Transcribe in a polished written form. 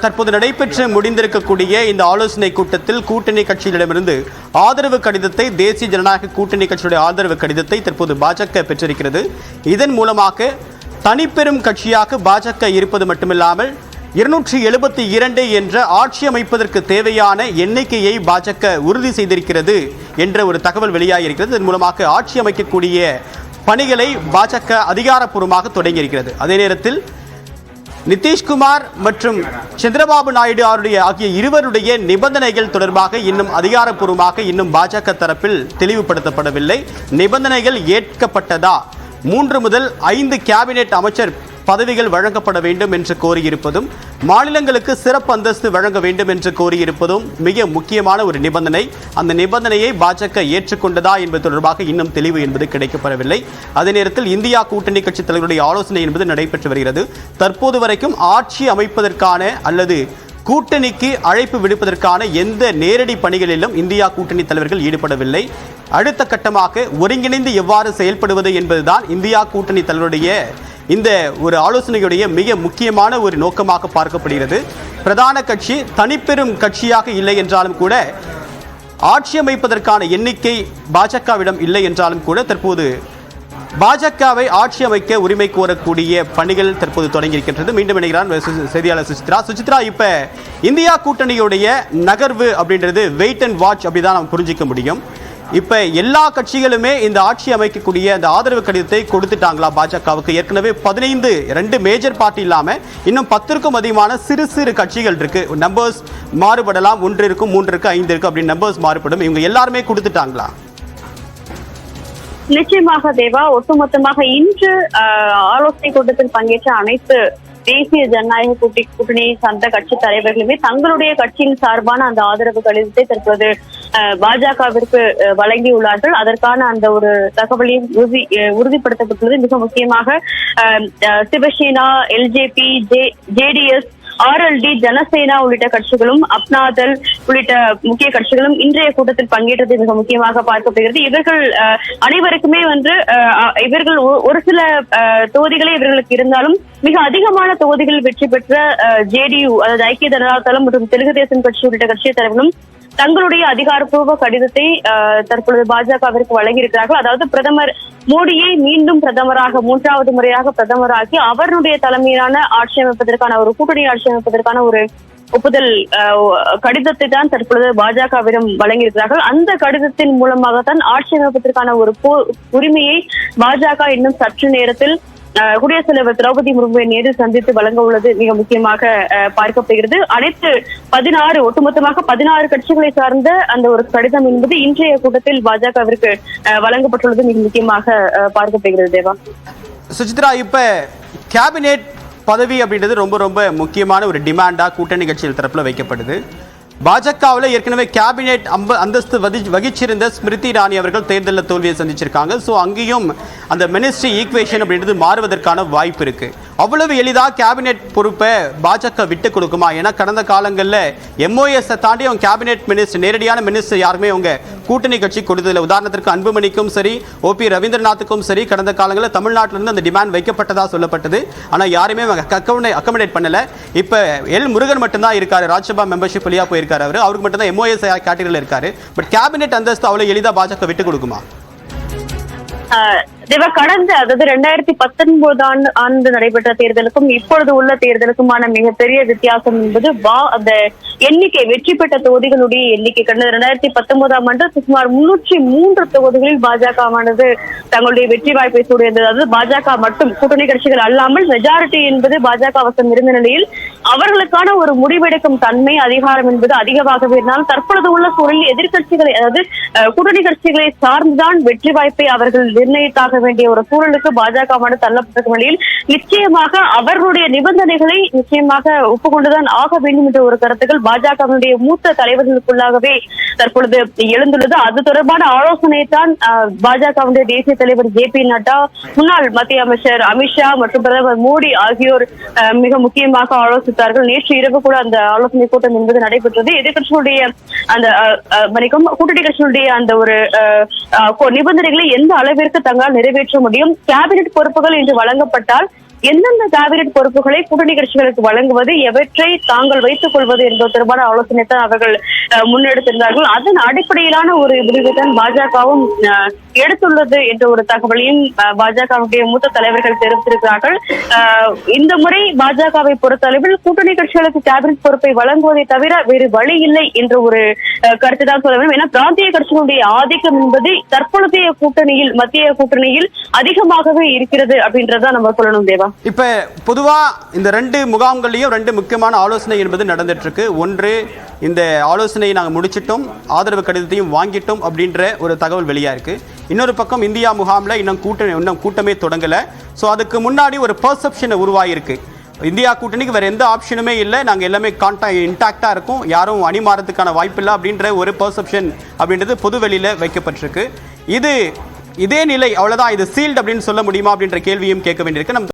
தற்போது நடைபெற்று முடிந்திருக்கக்கூடிய இந்த ஆலோசனை கூட்டத்தில் கூட்டணி கட்சிகளிடமிருந்து ஆதரவு கடிதத்தை தேசிய ஜனநாயக கூட்டணி கட்சியுடைய ஆதரவு கடிதத்தை தற்போது பாஜக பெற்றிருக்கிறது. இதன் மூலமாக தனிப்பெரும் கட்சியாக பாஜக இருப்பது மட்டுமில்லாமல் 272 என்ற ஆட்சி அமைப்பதற்கு தேவையான எண்ணிக்கையை பாஜக உறுதி செய்திருக்கிறது என்ற ஒரு தகவல் வெளியாகியிருக்கிறது. இதன் மூலமாக ஆட்சி அமைக்கக்கூடிய பணிகளை பாஜக அதிகாரப்பூர்வமாக தொடங்கியிருக்கிறது. அதே நேரத்தில் நிதிஷ்குமார் மற்றும் சந்திரபாபு நாயுடு ஆகிய இருவருடைய நிபந்தனைகள் தொடர்பாக இன்னும் அதிகாரப்பூர்வமாக இன்னும் பாஜக தரப்பில் தெளிவுபடுத்தப்படவில்லை. நிபந்தனைகள் ஏற்கப்பட்டதா, 3 முதல் 5 கேபினெட் அமைச்சர் பதவிகள் வழங்கப்பட வேண்டும் என்று கோரியிருப்பதும், மாநிலங்களுக்கு சிறப்பு அந்தஸ்து வழங்க வேண்டும் என்று கோரியிருப்பதும் மிக முக்கியமான ஒரு நிபந்தனை. அந்த நிபந்தனையை பாஜக ஏற்றுக்கொண்டதா என்பது தொடர்பாக இன்னும் தெளிவு என்பது கிடைக்கப்பெறவில்லை. அதே நேரத்தில் இந்தியா கூட்டணி கட்சி தலைவருடைய ஆலோசனை என்பது நடைபெற்று வருகிறது. தற்போது வரைக்கும் ஆட்சி அமைப்பதற்கான அல்லது கூட்டணிக்கு அழைப்பு விடுப்பதற்கான எந்த நேரடி பணிகளிலும் இந்தியா கூட்டணி தலைவர்கள் ஈடுபடவில்லை. அடுத்த கட்டமாக ஒருங்கிணைந்து எவ்வாறு செயல்படுவது என்பதுதான் இந்தியா கூட்டணி தலைவருடைய இந்த ஒரு ஆலோசனையுடைய மிக முக்கியமான ஒரு நோக்கமாக பார்க்கப்படுகிறது. பிரதான கட்சி தனிப்பெரும் கட்சியாக இல்லை என்றாலும் கூட, ஆட்சி அமைப்பதற்கான எண்ணிக்கை பாஜகவிடம் இல்லை என்றாலும் கூட, தற்போது பாஜகவை ஆட்சி அமைக்க உரிமை கோரக்கூடிய பணிகள் தற்போது தொடங்கியிருக்கின்றது. மீண்டும் இணைகிறார் செய்தியாளர் சுசித்ரா. இப்ப இந்தியா கூட்டணியுடைய நகர்வு அப்படின்றது வெயிட் அண்ட் வாட்ச் அப்படிதான் நம்ம புரிஞ்சிக்க முடியும். இப்ப எல்லா கட்சிகளுமே இந்த ஆட்சி அமைக்கக்கூடிய அந்த ஆதரவு கடிதத்தை கொடுத்துட்டாங்களா பாஜகவுக்கு? ஏற்கனவே 2 மேஜர் பார்ட்டி இல்லாம இன்னும் 10க்கும் அதிகமான சிறு சிறு கட்சிகள் இருக்கு. நம்பர்ஸ் மாறுபடலாம், 1 இருக்கும், 3 இருக்கு, 5 இருக்கு அப்படின்னு நம்பர்ஸ் மாறுபடும். இவங்க எல்லாருமே கொடுத்துட்டாங்களா? நிச்சயமாக தேவா, ஒட்டுமொத்தமாக இன்று ஆலோசனை கூட்டத்தில் பங்கேற்ற அனைத்து தேசிய ஜனநாயக கூட்டணியை சார்ந்த கட்சி தலைவர்களுமே தங்களுடைய கட்சியின் சார்பான அந்த ஆதரவு கடிதத்தை தற்போது பாஜகவிற்கு வழங்கியுள்ளார்கள். அதற்கான அந்த ஒரு தகவலையும் உறுதிப்படுத்தப்பட்டுள்ளது. மிக முக்கியமாக Shiv Sena, LJP, JDS, RLD, Janasena உள்ளிட்ட கட்சிகளும், அப்னாதல் உள்ளிட்ட முக்கிய கட்சிகளும் இன்றைய கூட்டத்தில் பங்கேற்றது மிக முக்கியமாக பார்க்கப்படுகிறது. இவர்கள் அனைவருக்குமே இவர்கள் ஒரு சில தொகுதிகளே இவர்களுக்கு இருந்தாலும் மிக அதிகமான தொகுதிகளில் வெற்றி பெற்ற ஜேடியு, அதாவது ஐக்கிய ஜனதா தளம் மற்றும் தெலுங்கு தேசம் கட்சி உள்ளிட்ட கட்சி தலைவர்களும் தங்களுடைய அதிகாரப்பூர்வ கடிதத்தை தற்பொழுது பாஜகவிற்கு வழங்கியிருக்கிறார்கள். அதாவது பிரதமர் மோடியை மீண்டும் பிரதமராக 3வது முறையாக பிரதமராக்கி அவருடைய தலைமையிலான ஆட்சி அமைப்பதற்கான ஒரு கூட்டணி ஆட்சி அமைப்பதற்கான ஒரு ஒப்புதல் கடிதத்தை தான் தற்பொழுது பாஜகவிடம் வழங்கியிருக்கிறார்கள். அந்த கடிதத்தின் மூலமாகத்தான் ஆட்சி அமைப்பதற்கான ஒரு உரிமையை பாஜக இன்னும் சற்று நேரத்தில் குடியரசுத் தலைவர் திரௌபதி முர்முவை நேரில் சந்தித்து வழங்க உள்ளது மிக முக்கியமாக பார்க்கப்படுகிறது. அனைத்து 16 ஒட்டுமொத்தமாக 16 கட்சிகளை சார்ந்த அந்த ஒரு கடிதம் என்பது இன்றைய கூட்டத்தில் பாஜகவிற்கு வழங்கப்பட்டுள்ளது மிக முக்கியமாக பார்க்கப்படுகிறது. தேவா, சுசித்ரா, இப்ப கேபினெட் பதவி அப்படின்றது ரொம்ப ரொம்ப முக்கியமான ஒரு டிமாண்டா கூட்டணி கட்சிகள் தரப்புல வைக்கப்படுது. பாஜகவில் ஏற்கனவே கேபினெட் அந்தஸ்து வகிச்சிருந்த ஸ்மிருதி இரானி அவர்கள் தேர்தலில் தோல்வியை சந்திச்சிருக்காங்க. ஸோ அங்கேயும் அந்த மினிஸ்ட்ரி ஈக்குவேஷன் அப்படின்றது மாறுவதற்கான வாய்ப்பு இருக்கு. அவ்வளவு எளிதாக கேபினெட் பொறுப்பை பாஜக விட்டு கொடுக்குமா? ஏன்னா கடந்த காலங்களில் எம்ஓஎஸ் தாண்டி அவங்க கேபினெட் மினிஸ்டர், நேரடியான மினிஸ்டர் யாருமே அவங்க கூட்டணி கட்சி கொடுத்ததில்லை. உதாரணத்திற்கு அன்புமணிக்கும் சரி, OP ரவீந்திரநாத்துக்கும் சரி கடந்த காலங்களில் தமிழ்நாட்டிலிருந்து அந்த டிமாண்ட் வைக்கப்பட்டதா சொல்லப்பட்டது. ஆனால் யாருமே அக்கமடேட் பண்ணல. இப்போ எல் முருகன் மட்டும்தான் இருக்காரு, ராஜ்யசபா மெம்பர்ஷிப் வழியா போயிருக்காரு. அவருக்கு மட்டும்தான் எம்ஓஎஸ் கேட்டகரியில் இருக்காரு. பட் கேபினெட் அந்தஸ்து அவ்வளவு எளிதாக பாஜக விட்டு கொடுக்குமா? கடந்த, அதாவது 2019 ஆண்டு நடைபெற்ற தேர்தலுக்கும் இப்பொழுது உள்ள தேர்தலுக்குமான மிகப்பெரிய வித்தியாசம் என்பது அந்த எண்ணிக்கை, வெற்றி பெற்ற தொகுதிகளுடைய எண்ணிக்கை. கடந்த 2019 ஆண்டு சுமார் 303 தொகுதிகளில் பாஜகவானது தங்களுடைய வெற்றி வாய்ப்பை சூடியிருந்தது. அதாவது பாஜக மட்டும், கூட்டணி கட்சிகள் அல்லாமல் மெஜாரிட்டி என்பது பாஜக வசம் இருந்த நிலையில் அவர்களுக்கான ஒரு முடிவெடுக்கும் தன்மை, அதிகாரம் என்பது அதிகமாகவே இருந்தாலும் தற்பொழுது உள்ள சூழலில் எதிர்கட்சிகளை, அதாவது கூட்டணி கட்சிகளை சார்ந்துதான் வெற்றி வாய்ப்பை அவர்கள் நிர்ணயித்தாக வேண்டிய ஒரு சூழலுக்கு பாஜக தள்ளப்பட்ட நிலையில் நிச்சயமாக அவர்களுடைய நிபந்தனைகளை நிச்சயமாக ஒப்புக்கொண்டுதான் ஆக வேண்டும் என்ற ஒரு கருத்துக்கள் பாஜகவினுடைய மூத்த தலைவர்களுக்குள்ளாகவே தற்பொழுது எழுந்துள்ளது. அது தொடர்பான ஆலோசனை தான் பாஜகவுடைய தேசிய தலைவர் JP நட்டா, முன்னாள் மத்திய அமைச்சர் அமித்ஷா மற்றும் பிரதமர் மோடி ஆகியோர் மிக முக்கியமாக ஆலோசித்தார்கள். நேற்று இரவு கூட அந்த ஆலோசனை கூட்டம் என்பது நடைபெற்றது. எதிர்கட்சிகளுடைய அந்த கூட்டணி கட்சிகளுடைய அந்த ஒரு நிபந்தனைகளை எந்த அளவிற்கு தங்களால் நிறைவேற்ற முடியும், கேபினெட் பொறுப்புகள் இன்று வழங்கப்பட்டால் எந்தெந்த கேபினெட் பொறுப்புகளை கூட்டணி கட்சிகளுக்கு வழங்குவது, எவற்றை தாங்கள் வைத்துக் கொள்வது என்பது தொடர்பான ஆலோசனை தான் அவர்கள் முன்னெடுத்திருந்தார்கள். அதன் அடிப்படையிலான ஒரு முடிவை தான் பாஜகவும் எடுத்துள்ளது என்ற ஒரு தகவலையும் பாஜகவுடைய மூத்த தலைவர்கள் தெரிவித்திருக்கிறார்கள். இந்த முறை பாஜகவை பொறுத்தளவில் கூட்டணி கட்சிகளுக்கு கேபினெட் பொறுப்பை வழங்குவதை தவிர வேறு வழி இல்லை என்ற ஒரு கருத்து தான் சொல்ல வேண்டும். ஏன்னா பிராந்திய கட்சிகளுடைய ஆதிக்கம் என்பது தற்பொழுதைய கூட்டணியில், மத்திய கூட்டணியில் அதிகமாகவே இருக்கிறது அப்படின்றத நம்ம சொல்லணும் தேவா. இப்ப பொதுவா இந்த ரெண்டு முகாம்களையும் ரெண்டு முக்கியமான ஆலோசனை என்பது நடந்துட்டு இருக்கு. ஒன்று, இந்த ஆலோசனையை நாங்கள் முடிச்சிட்டோம், ஆதரவு கடிதத்தையும் வாங்கிட்டோம் அப்படின்ற ஒரு தகவல் வெளியா இருக்கு. இன்னொரு பக்கம் இந்தியா முகாம்ல இன்னும் கூட்டமே தொடங்கல. ஸோ அதுக்கு முன்னாடி ஒரு பெர்செப்ஷனை உருவாயிருக்கு. இந்தியா கூட்டணிக்கு வேற எந்த ஆப்ஷனுமே இல்லை, நாங்கள் எல்லாமே இன்டாக்டா இருக்கும், யாரும் அணி மாறதுக்கான வாய்ப்பு இல்லை அப்படின்ற ஒரு பெர்செப்ஷன் அப்படின்றது பொது வெளியில வைக்கப்பட்டிருக்கு. இதே நிலை அவ்வளவுதான், இது சீல்ட் அப்படின்னு சொல்ல முடியுமா அப்படின்ற கேள்வியும் கேட்க வேண்டியிருக்கு.